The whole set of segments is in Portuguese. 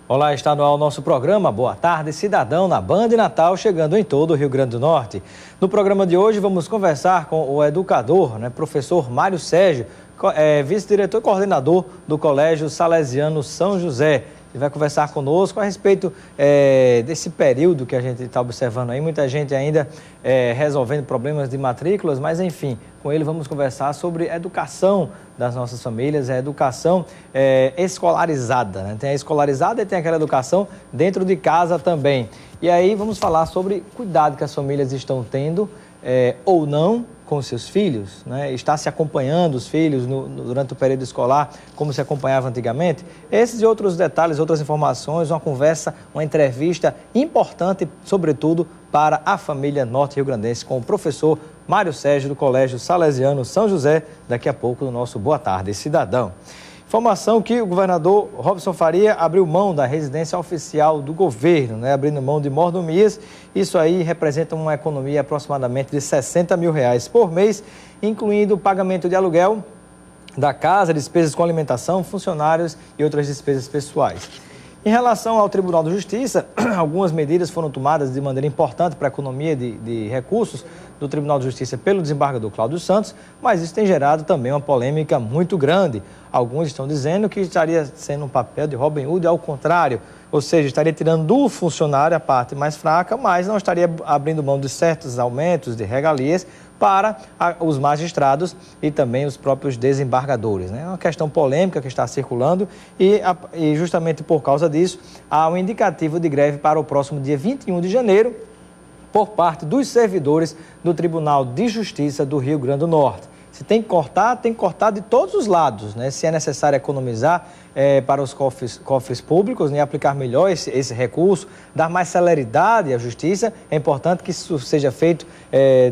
Olá, está no ar o nosso programa Boa Tarde Cidadão na Band Natal, chegando em todo o Rio Grande do Norte. No programa de hoje vamos conversar com o educador, professor Mário Sérgio, vice-diretor e coordenador do Colégio Salesiano São José. Ele vai conversar conosco a respeito desse período que a gente está observando aí. Muita gente ainda resolvendo problemas de matrículas, mas enfim, com ele vamos conversar sobre a educação das nossas famílias, a educação escolarizada. Tem a escolarizada e tem aquela educação dentro de casa também. E aí vamos falar sobre cuidado que as famílias estão tendo ou não com seus filhos, está se acompanhando os filhos durante o período escolar, como se acompanhava antigamente. Esses e outros detalhes, outras informações, uma conversa, uma entrevista importante, sobretudo, para a família norte-riograndense, com o professor Mário Sérgio, do Colégio Salesiano São José, daqui a pouco no nosso Boa Tarde Cidadão. Informação que o governador Robson Faria abriu mão da residência oficial do governo, abrindo mão de mordomias. Isso aí representa uma economia aproximadamente de R$60 mil por mês, incluindo o pagamento de aluguel da casa, despesas com alimentação, funcionários e outras despesas pessoais. Em relação ao Tribunal de Justiça, algumas medidas foram tomadas de maneira importante para a economia de recursos do Tribunal de Justiça pelo desembargador Cláudio Santos, mas isso tem gerado também uma polêmica muito grande. Alguns estão dizendo que estaria sendo um papel de Robin Hood, ao contrário, ou seja, estaria tirando do funcionário a parte mais fraca, mas não estaria abrindo mão de certos aumentos de regalias para os magistrados e também os próprios desembargadores. É uma questão polêmica que está circulando e justamente por causa disso há um indicativo de greve para o próximo dia 21 de janeiro por parte dos servidores do Tribunal de Justiça do Rio Grande do Norte. Se tem que cortar de todos os lados, Se é necessário economizar para os cofres públicos, aplicar melhor esse recurso, dar mais celeridade à justiça, é importante que isso seja feito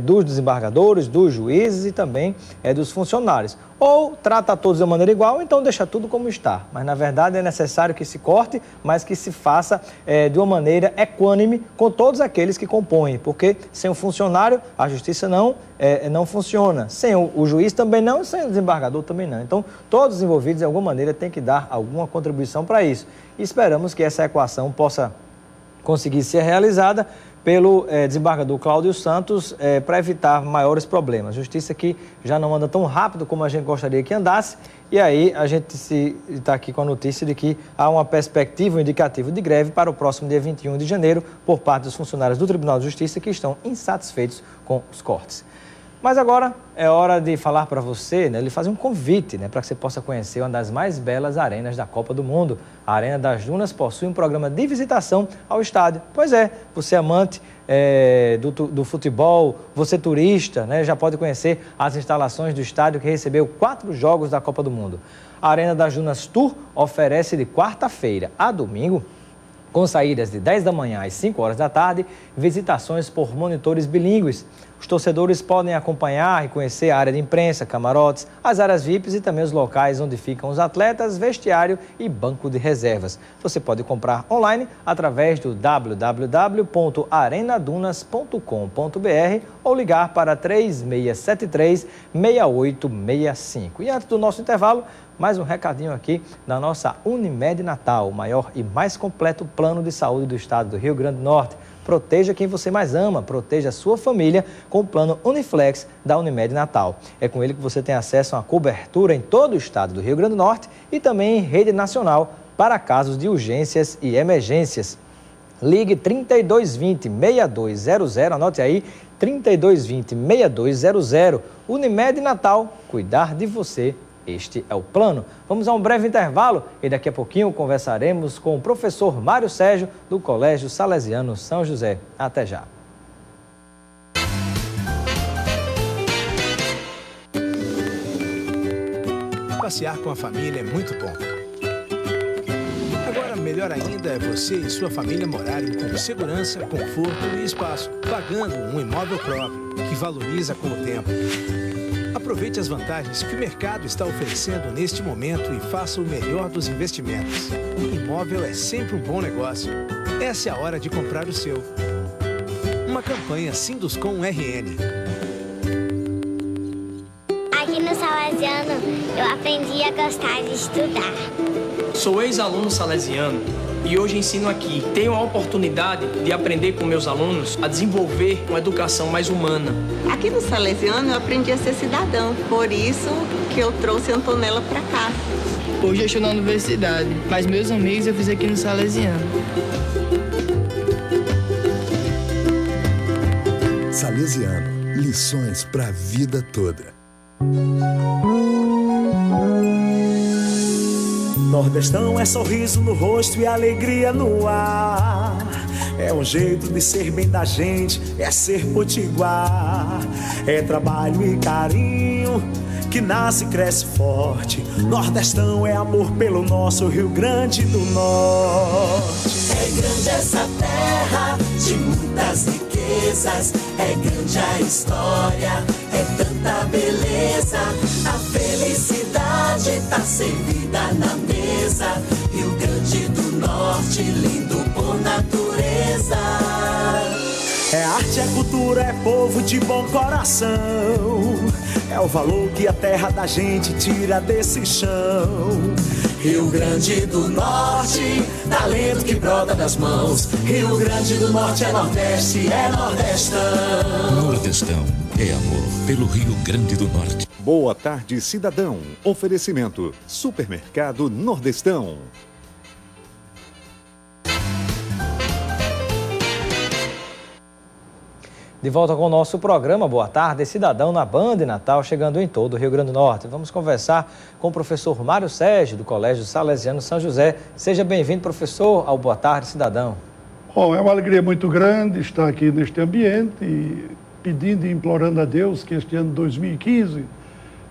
dos desembargadores, dos juízes e também dos funcionários. Ou trata todos de maneira igual, então deixa tudo como está. Mas, na verdade, é necessário que se corte, mas que se faça de uma maneira equânime com todos aqueles que compõem, porque sem o funcionário, a justiça não funciona. Sem o juiz também não, e sem o desembargador também não. Então, todos os envolvidos, de alguma maneira, têm que dar alguma contribuição para isso. E esperamos que essa equação possa conseguir ser realizada pelo desembargador Cláudio Santos para evitar maiores problemas. Justiça que já não anda tão rápido como a gente gostaria que andasse, e aí a gente está aqui com a notícia de que há uma perspectiva, um indicativo de greve para o próximo dia 21 de janeiro por parte dos funcionários do Tribunal de Justiça que estão insatisfeitos com os cortes. Mas agora é hora de falar para você, ele fazer um convite, para que você possa conhecer uma das mais belas arenas da Copa do Mundo. A Arena das Dunas possui um programa de visitação ao estádio. Pois é, você amante do futebol, você turista, já pode conhecer as instalações do estádio que recebeu 4 jogos da Copa do Mundo. A Arena das Dunas Tour oferece de quarta-feira a domingo, com saídas de 10 da manhã às 5 horas da tarde, visitações por monitores bilíngues. Os torcedores podem acompanhar e conhecer a área de imprensa, camarotes, as áreas VIPs e também os locais onde ficam os atletas, vestiário e banco de reservas. Você pode comprar online através do www.arenadunas.com.br ou ligar para 3673-6865. E antes do nosso intervalo, mais um recadinho aqui da nossa Unimed Natal, o maior e mais completo plano de saúde do estado do Rio Grande do Norte. Proteja quem você mais ama, proteja a sua família com o plano Uniflex da Unimed Natal. É com ele que você tem acesso a uma cobertura em todo o estado do Rio Grande do Norte e também em rede nacional para casos de urgências e emergências. Ligue 3220-6200, anote aí, 3220-6200. Unimed Natal, cuidar de você. Este é o plano. Vamos a um breve intervalo e daqui a pouquinho conversaremos com o professor Mário Sérgio, do Colégio Salesiano São José. Até já. Passear com a família é muito bom. Agora, melhor ainda é você e sua família morarem com segurança, conforto e espaço, pagando um imóvel próprio, que valoriza com o tempo. Aproveite as vantagens que o mercado está oferecendo neste momento e faça o melhor dos investimentos. Imóvel é sempre um bom negócio. Essa é a hora de comprar o seu. Uma campanha Sinduscom RN. Aqui no Salesiano, eu aprendi a gostar de estudar. Sou ex-aluno salesiano e hoje ensino aqui. Tenho a oportunidade de aprender com meus alunos a desenvolver uma educação mais humana. Aqui no Salesiano eu aprendi a ser cidadão, por isso que eu trouxe a Antonella para cá. Hoje eu estou na universidade, mas meus amigos eu fiz aqui no Salesiano. Salesiano, lições para a vida toda. Nordestão é sorriso no rosto e alegria no ar. É um jeito de ser bem da gente, é ser potiguar. É trabalho e carinho que nasce e cresce forte. Nordestão é amor pelo nosso Rio Grande do Norte. É grande essa terra de muitas riquezas, é grande a história, é tanta beleza. A felicidade tá servida na mesa. Rio Grande do Norte, lindo por natureza. É arte, é cultura, é povo de bom coração. É o valor que a terra da gente tira desse chão. Rio Grande do Norte, talento que brota das mãos. Rio Grande do Norte é Nordeste, é Nordestão. Nordestão é amor pelo Rio Grande do Norte. Boa tarde, cidadão. Oferecimento: Supermercado Nordestão. De volta com o nosso programa Boa Tarde, Cidadão na Band Natal, chegando em todo o Rio Grande do Norte. Vamos conversar com o professor Mário Sérgio, do Colégio Salesiano São José. Seja bem-vindo, professor, ao Boa Tarde, Cidadão. Bom, é uma alegria muito grande estar aqui neste ambiente e pedindo e implorando a Deus que este ano 2015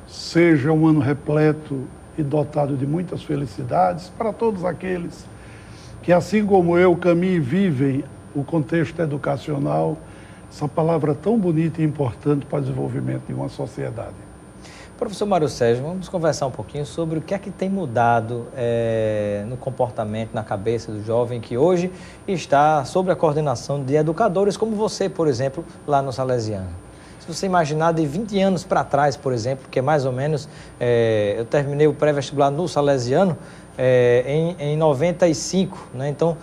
seja um ano repleto e dotado de muitas felicidades para todos aqueles que, assim como eu, caminham e vivem o contexto educacional, essa palavra tão bonita e importante para o desenvolvimento de uma sociedade. Professor Mário Sérgio, vamos conversar um pouquinho sobre o que é que tem mudado no comportamento, na cabeça do jovem que hoje está sob a coordenação de educadores como você, por exemplo, lá no Salesiano. Se você imaginar de 20 anos para trás, por exemplo, que é mais ou menos, eu terminei o pré-vestibular no Salesiano em 95, né? Então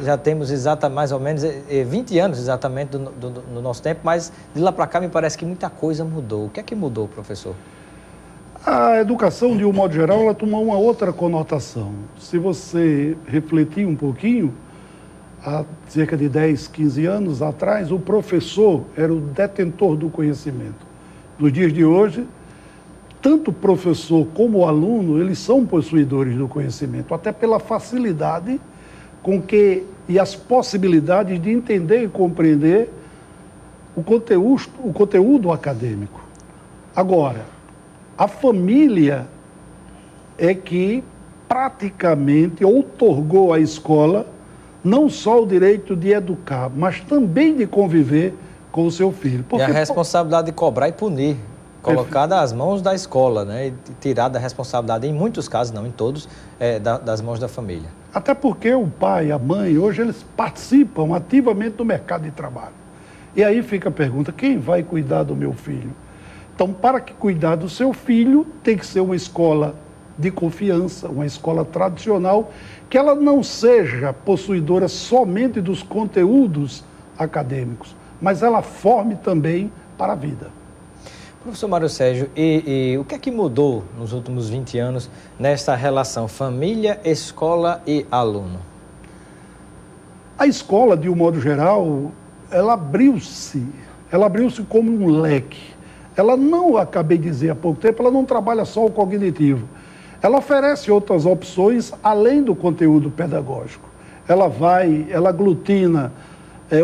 já temos mais ou menos 20 anos exatamente do nosso tempo, mas de lá para cá me parece que muita coisa mudou. O que é que mudou, professor? A educação, de um modo geral, ela tomou uma outra conotação. Se você refletir um pouquinho, há cerca de 10, 15 anos atrás, o professor era o detentor do conhecimento. Nos dias de hoje, tanto o professor como o aluno, eles são possuidores do conhecimento, até pela facilidade com que e as possibilidades de entender e compreender o conteúdo acadêmico. Agora, a família é que praticamente outorgou à escola não só o direito de educar, mas também de conviver com o seu filho. Porque, e a responsabilidade de cobrar e punir, colocada às mãos da escola, né? E tirada a responsabilidade, em muitos casos, não em todos, das mãos da família. Até porque o pai, a mãe, hoje eles participam ativamente do mercado de trabalho. E aí fica a pergunta, quem vai cuidar do meu filho? Então, para que cuidar do seu filho, tem que ser uma escola de confiança, uma escola tradicional, que ela não seja possuidora somente dos conteúdos acadêmicos, mas ela forme também para a vida. Professor Mário Sérgio, e o que é que mudou nos últimos 20 anos nessa relação família, escola e aluno? A escola, de um modo geral, ela abriu-se como um leque. Ela não, acabei de dizer há pouco tempo, ela não trabalha só o cognitivo. Ela oferece outras opções além do conteúdo pedagógico. Ela aglutina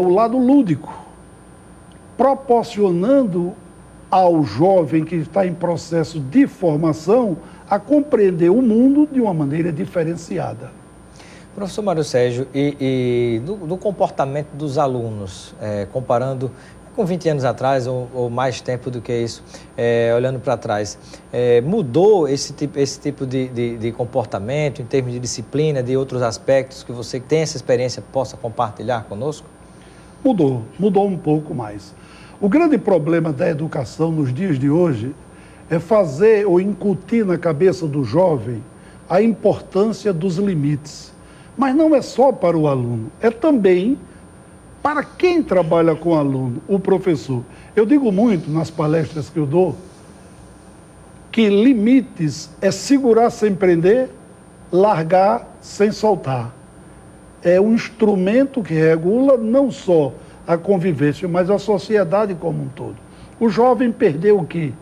o lado lúdico, proporcionando ao jovem que está em processo de formação a compreender o mundo de uma maneira diferenciada. Professor Mário Sérgio, e do comportamento dos alunos, comparando com 20 anos atrás ou mais tempo do que isso, olhando para trás, mudou esse tipo de comportamento em termos de disciplina, de outros aspectos que você que tem essa experiência possa compartilhar conosco? Mudou um pouco mais. O grande problema da educação nos dias de hoje é fazer ou incutir na cabeça do jovem a importância dos limites. Mas não é só para o aluno, é também para quem trabalha com o aluno, o professor. Eu digo muito nas palestras que eu dou que limites é segurar sem prender, largar sem soltar. É um instrumento que regula não só a convivência, mas a sociedade como um todo. O jovem perdeu o quê?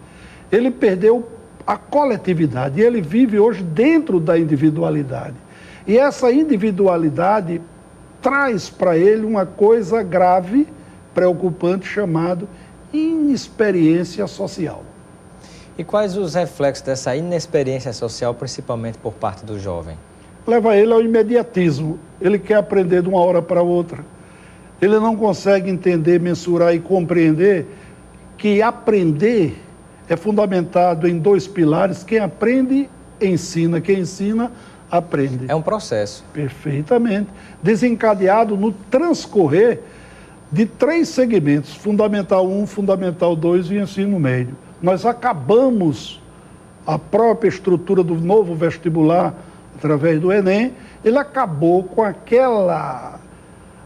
Ele perdeu a coletividade e ele vive hoje dentro da individualidade. E essa individualidade traz para ele uma coisa grave, preocupante, chamado inexperiência social. E quais os reflexos dessa inexperiência social, principalmente por parte do jovem? Leva ele ao imediatismo. Ele quer aprender de uma hora para outra. Ele não consegue entender, mensurar e compreender que aprender é fundamentado em 2 pilares. Quem aprende, ensina. Quem ensina, aprende. É um processo. Perfeitamente. Desencadeado no transcorrer de 3 segmentos. Fundamental 1, Fundamental 2 e ensino médio. Nós acabamos a própria estrutura do novo vestibular, através do Enem, ele acabou com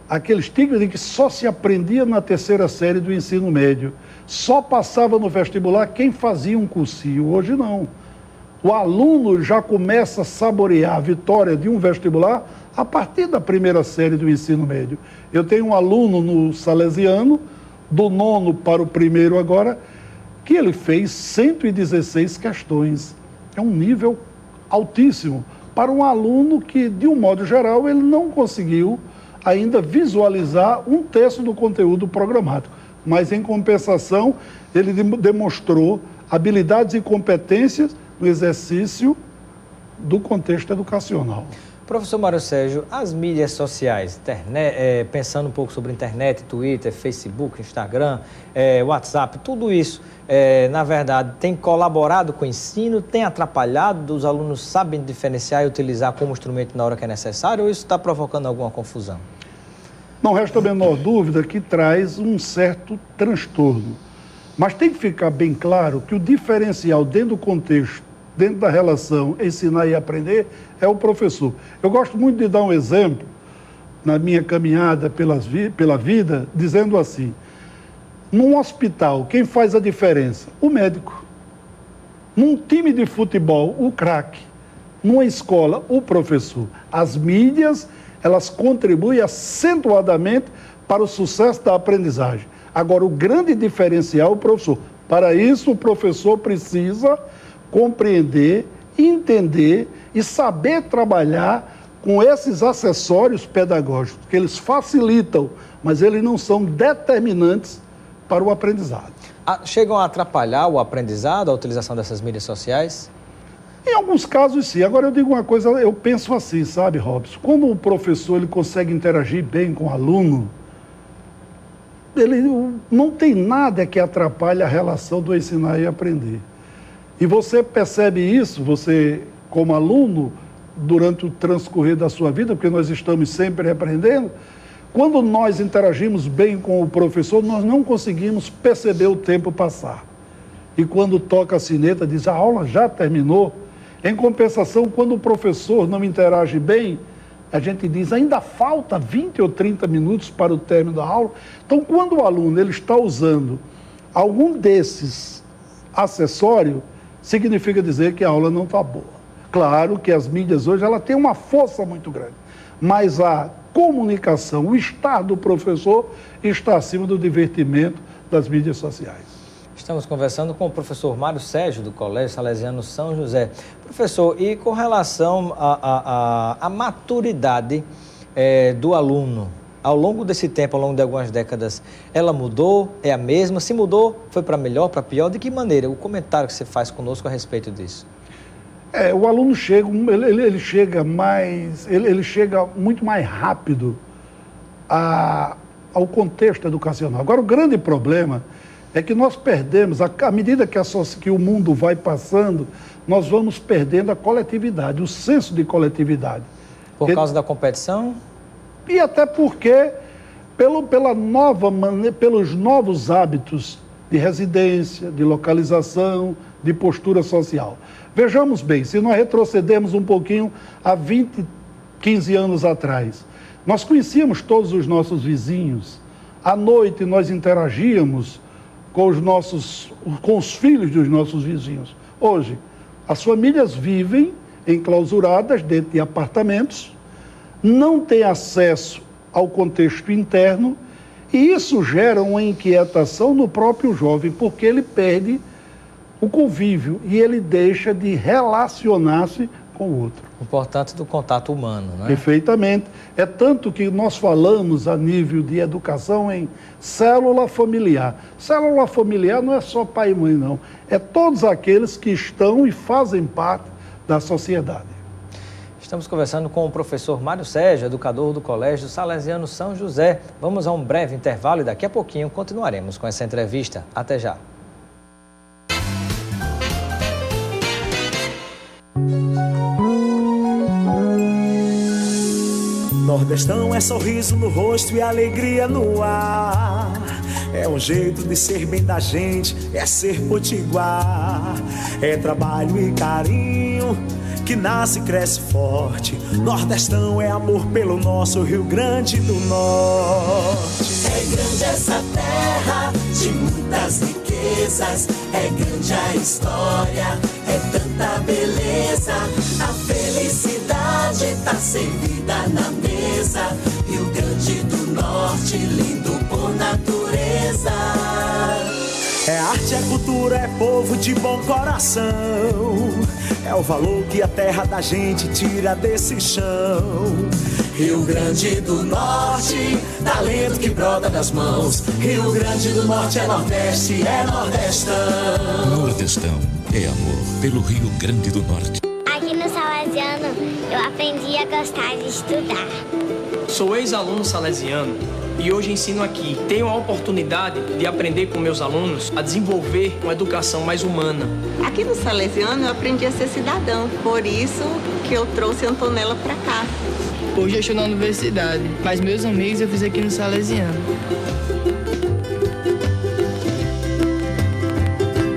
aquele estigma de que só se aprendia na 3ª série do ensino médio. Só passava no vestibular quem fazia um cursinho. Hoje não. O aluno já começa a saborear a vitória de um vestibular a partir da 1ª série do ensino médio. Eu tenho um aluno no Salesiano, do 9º para o 1º agora, que ele fez 116 questões. É um nível altíssimo para um aluno que, de um modo geral, ele não conseguiu ainda visualizar 1/3 do conteúdo programático. Mas, em compensação, ele demonstrou habilidades e competências no exercício do contexto educacional. Professor Mário Sérgio, as mídias sociais, pensando um pouco sobre internet, Twitter, Facebook, Instagram, WhatsApp, tudo isso, na verdade, tem colaborado com o ensino, tem atrapalhado, os alunos sabem diferenciar e utilizar como instrumento na hora que é necessário, ou isso está provocando alguma confusão? Não resta a menor dúvida que traz um certo transtorno. Mas tem que ficar bem claro que o diferencial dentro do contexto, dentro da relação ensinar e aprender, é o professor. Eu gosto muito de dar um exemplo, na minha caminhada pela vida, dizendo assim, num hospital, quem faz a diferença? O médico. Num time de futebol, o craque. Numa escola, o professor. As mídias, elas contribuem acentuadamente para o sucesso da aprendizagem. Agora, o grande diferencial é o professor. Para isso, o professor precisa compreender, entender e saber trabalhar com esses acessórios pedagógicos, que eles facilitam, mas eles não são determinantes para o aprendizado. Chegam a atrapalhar o aprendizado, a utilização dessas mídias sociais? Em alguns casos, sim. Agora, eu digo uma coisa, eu penso assim, sabe, Robson? Quando o professor ele consegue interagir bem com o aluno, ele não tem nada que atrapalhe a relação do ensinar e aprender. E você percebe isso, você, como aluno, durante o transcorrer da sua vida, porque nós estamos sempre aprendendo, quando nós interagimos bem com o professor, nós não conseguimos perceber o tempo passar. E quando toca a sineta, diz, a aula já terminou. Em compensação, quando o professor não interage bem, a gente diz, ainda falta 20 ou 30 minutos para o término da aula. Então, quando o aluno ele está usando algum desses acessórios, significa dizer que a aula não está boa. Claro que as mídias hoje ela tem uma força muito grande, mas a comunicação, o estar do professor está acima do divertimento das mídias sociais. Estamos conversando com o professor Mário Sérgio, do Colégio Salesiano São José. Professor, e com relação à maturidade do aluno, ao longo desse tempo, ao longo de algumas décadas, ela mudou? É a mesma? Se mudou, foi para melhor, para pior? De que maneira? O comentário que você faz conosco a respeito disso. O aluno chega, ele chega muito mais rápido ao contexto educacional. Agora, o grande problema é que nós perdemos, à medida que o mundo vai passando, nós vamos perdendo a coletividade, o senso de coletividade. Por causa da competição? E até porque, pelos novos hábitos de residência, de localização, de postura social. Vejamos bem, se nós retrocedermos um pouquinho há 20, 15 anos atrás. Nós conhecíamos todos os nossos vizinhos. À noite nós interagíamos com os filhos dos nossos vizinhos. Hoje, as famílias vivem enclausuradas dentro de apartamentos, não têm acesso ao contexto interno, e isso gera uma inquietação no próprio jovem, porque ele perde o convívio e ele deixa de relacionar-se com o outro. Importante do contato humano, né? Perfeitamente. É tanto que nós falamos a nível de educação em célula familiar. Célula familiar não é só pai e mãe, não. É todos aqueles que estão e fazem parte da sociedade. Estamos conversando com o professor Mário Sérgio, educador do Colégio Salesiano São José. Vamos a um breve intervalo e daqui a pouquinho continuaremos com essa entrevista. Até já. Nordestão é sorriso no rosto e alegria no ar. É um jeito de ser bem da gente, é ser potiguar. É trabalho e carinho que nasce e cresce forte. Nordestão é amor pelo nosso Rio Grande do Norte. É grande essa terra de muitas riquezas. É grande a história, é tanta beleza. A felicidade tá servida na mesa. Rio Grande do Norte, lindo por natureza. É arte, é cultura, é povo de bom coração. É o valor que a terra da gente tira desse chão. Rio Grande do Norte, talento que brota das mãos. Rio Grande do Norte é Nordeste, é Nordestão. Nordestão é amor pelo Rio Grande do Norte. Aqui no Salesiano eu aprendi a gostar de estudar. Sou ex-aluno salesiano e hoje ensino aqui. Tenho a oportunidade de aprender com meus alunos a desenvolver uma educação mais humana. Aqui no Salesiano eu aprendi a ser cidadão, por isso que eu trouxe a Antonella para cá. Hoje eu estou na universidade, mas meus amigos eu fiz aqui no Salesiano.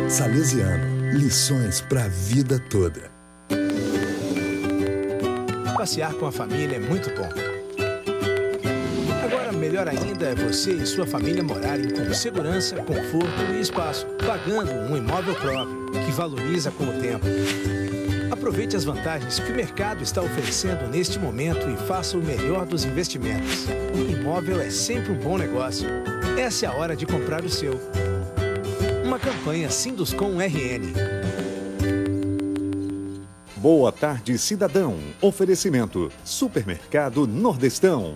Salesiano, lições para a vida toda. Passear com a família é muito bom. Agora, melhor ainda é você e sua família morarem com segurança, conforto e espaço, pagando um imóvel próprio, que valoriza com o tempo. Aproveite as vantagens que o mercado está oferecendo neste momento e faça o melhor dos investimentos. O imóvel é sempre um bom negócio. Essa é a hora de comprar o seu. Uma campanha Sinduscom RN. Boa tarde, cidadão. Oferecimento: Supermercado Nordestão.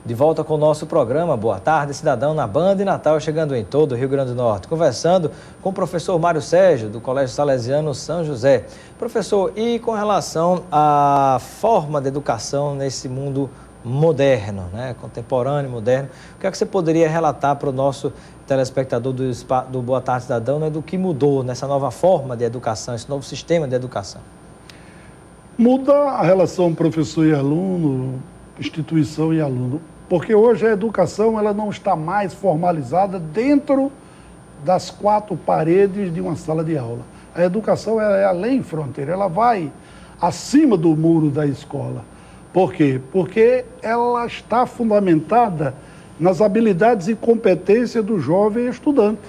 De volta com o nosso programa Boa Tarde, Cidadão, na Band Natal, chegando em todo o Rio Grande do Norte. Conversando com o professor Mário Sérgio, do Colégio Salesiano São José. Professor, e com relação à forma de educação nesse mundo moderno, né, contemporâneo, moderno, o que é que você poderia relatar para o nosso telespectador do Boa Tarde, Cidadão, né, do que mudou nessa nova forma de educação, esse novo sistema de educação? Muda a relação professor e aluno, instituição e aluno. Porque hoje a educação ela não está mais formalizada dentro das quatro paredes de uma sala de aula. A educação é além fronteira, ela vai acima do muro da escola. Por quê? Porque ela está fundamentada nas habilidades e competências do jovem estudante,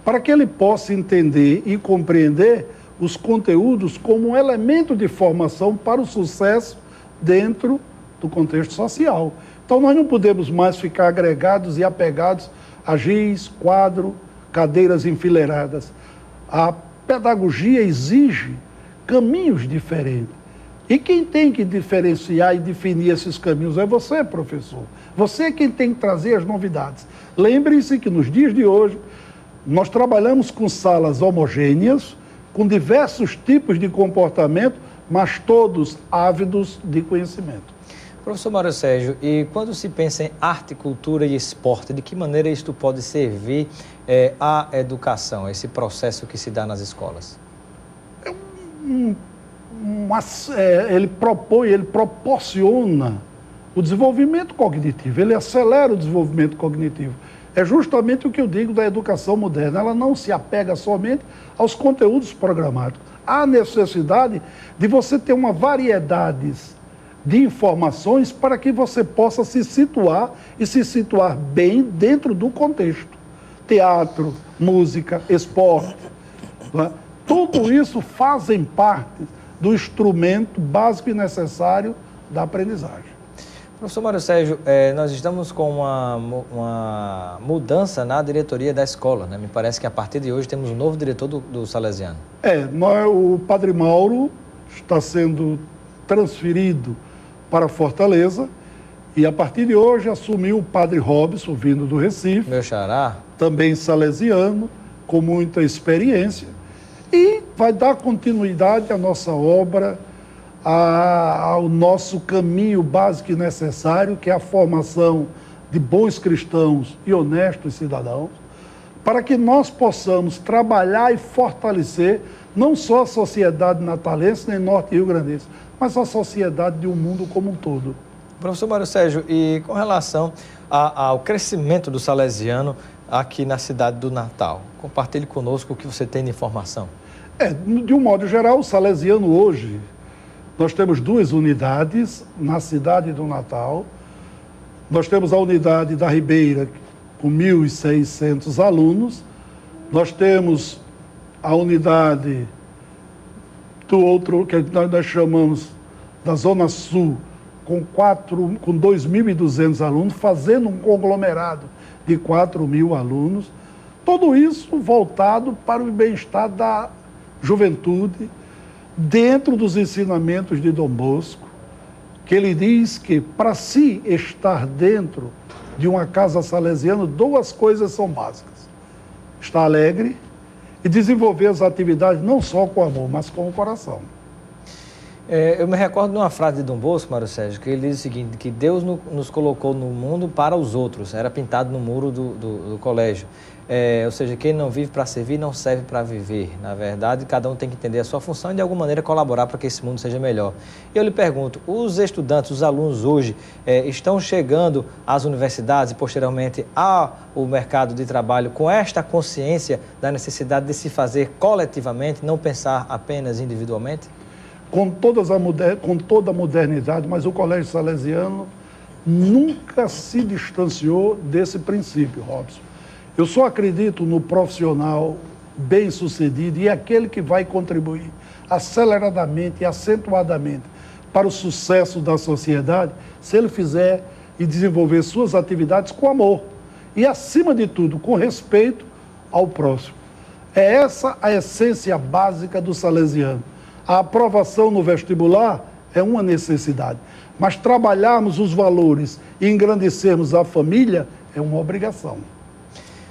para que ele possa entender e compreender os conteúdos como um elemento de formação para o sucesso dentro do contexto social. Então, nós não podemos mais ficar agregados e apegados a giz, quadro, cadeiras enfileiradas. A pedagogia exige caminhos diferentes. E quem tem que diferenciar e definir esses caminhos é você, professor. Você é quem tem que trazer as novidades. Lembrem-se que nos dias de hoje, nós trabalhamos com salas homogêneas, com diversos tipos de comportamento, mas todos ávidos de conhecimento. Professor Mário Sérgio, e quando se pensa em arte, cultura e esporte, de que maneira isto pode servir à educação, esse processo que se dá nas escolas? Ele proporciona o desenvolvimento cognitivo, ele acelera o desenvolvimento cognitivo. É justamente o que eu digo da educação moderna. Ela não se apega somente aos conteúdos programáticos. Há necessidade de você ter uma variedade de informações para que você possa se situar e se situar bem dentro do contexto. Teatro, música, esporte, né? Tudo isso fazem parte do instrumento básico e necessário da aprendizagem. Professor Mário Sérgio, nós estamos com uma mudança na diretoria da escola, né? Me parece que a partir de hoje temos um novo diretor do Salesiano. O Padre Mauro está sendo transferido para Fortaleza e a partir de hoje assumiu o Padre Robson, vindo do Recife. Meu xará. Também salesiano, com muita experiência, e vai dar continuidade à nossa obra, ao nosso caminho básico e necessário, que é a formação de bons cristãos e honestos cidadãos, para que nós possamos trabalhar e fortalecer não só a sociedade natalense, nem norte e rio-grandense, mas a sociedade de um mundo como um todo. Professor Mário Sérgio, e com relação ao crescimento do salesiano aqui na cidade do Natal, compartilhe conosco o que você tem de informação. De um modo geral, o salesiano hoje, nós temos 2 unidades na cidade do Natal. Nós temos a unidade da Ribeira, com 1.600 alunos. Nós temos a unidade do outro, que nós chamamos da Zona Sul, com 2.200 alunos, fazendo um conglomerado de 4.000 alunos. Tudo isso voltado para o bem-estar da juventude, dentro dos ensinamentos de Dom Bosco, que ele diz que para se estar dentro de uma casa salesiana, 2 coisas são básicas: estar alegre e desenvolver as atividades não só com amor, mas com o coração. Eu me recordo de uma frase de Dom Bosco, Mário Sérgio, que ele diz o seguinte, que Deus nos colocou no mundo para os outros, era pintado no muro do colégio. Ou seja, quem não vive para servir não serve para viver. Na verdade, cada um tem que entender a sua função e de alguma maneira colaborar para que esse mundo seja melhor. E eu lhe pergunto, os estudantes, os alunos hoje estão chegando às universidades e posteriormente ao mercado de trabalho com esta consciência da necessidade de se fazer coletivamente, não pensar apenas individualmente? Com toda a modernidade, mas o Colégio Salesiano nunca se distanciou desse princípio, Robson. Eu só acredito no profissional bem-sucedido e aquele que vai contribuir aceleradamente e acentuadamente para o sucesso da sociedade, se ele fizer e desenvolver suas atividades com amor e, acima de tudo, com respeito ao próximo. É essa a essência básica do salesiano. A aprovação no vestibular é uma necessidade, mas trabalharmos os valores e engrandecermos a família é uma obrigação.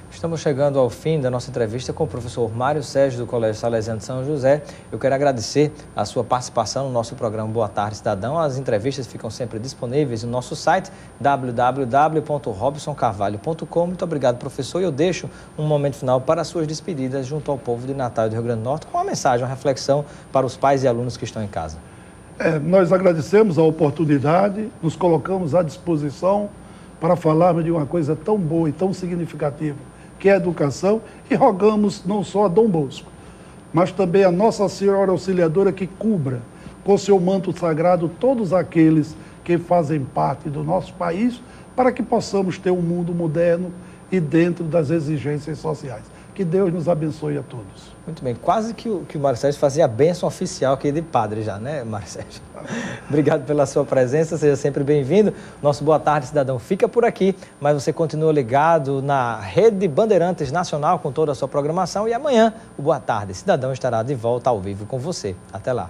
Estamos chegando ao fim da nossa entrevista com o professor Mário Sérgio, do Colégio Salesiano de São José. Eu quero agradecer a sua participação no nosso programa Boa Tarde, Cidadão. As entrevistas ficam sempre disponíveis no nosso site www.robsoncarvalho.com. Muito obrigado, professor. E eu deixo um momento final para as suas despedidas junto ao povo de Natal e do Rio Grande do Norte, com uma mensagem, uma reflexão para os pais e alunos que estão em casa. Nós agradecemos a oportunidade, nos colocamos à disposição para falarmos de uma coisa tão boa e tão significativa, que é a educação, e rogamos não só a Dom Bosco, mas também a Nossa Senhora Auxiliadora que cubra com seu manto sagrado todos aqueles que fazem parte do nosso país, para que possamos ter um mundo moderno e dentro das exigências sociais. Que Deus nos abençoe a todos. Muito bem, quase que o Mário Sérgio fazia a bênção oficial aqui de padre já, né, Mário Sérgio? Obrigado pela sua presença, seja sempre bem-vindo. Nosso Boa Tarde, Cidadão, fica por aqui, mas você continua ligado na Rede Bandeirantes Nacional com toda a sua programação e amanhã o Boa Tarde, Cidadão estará de volta ao vivo com você. Até lá.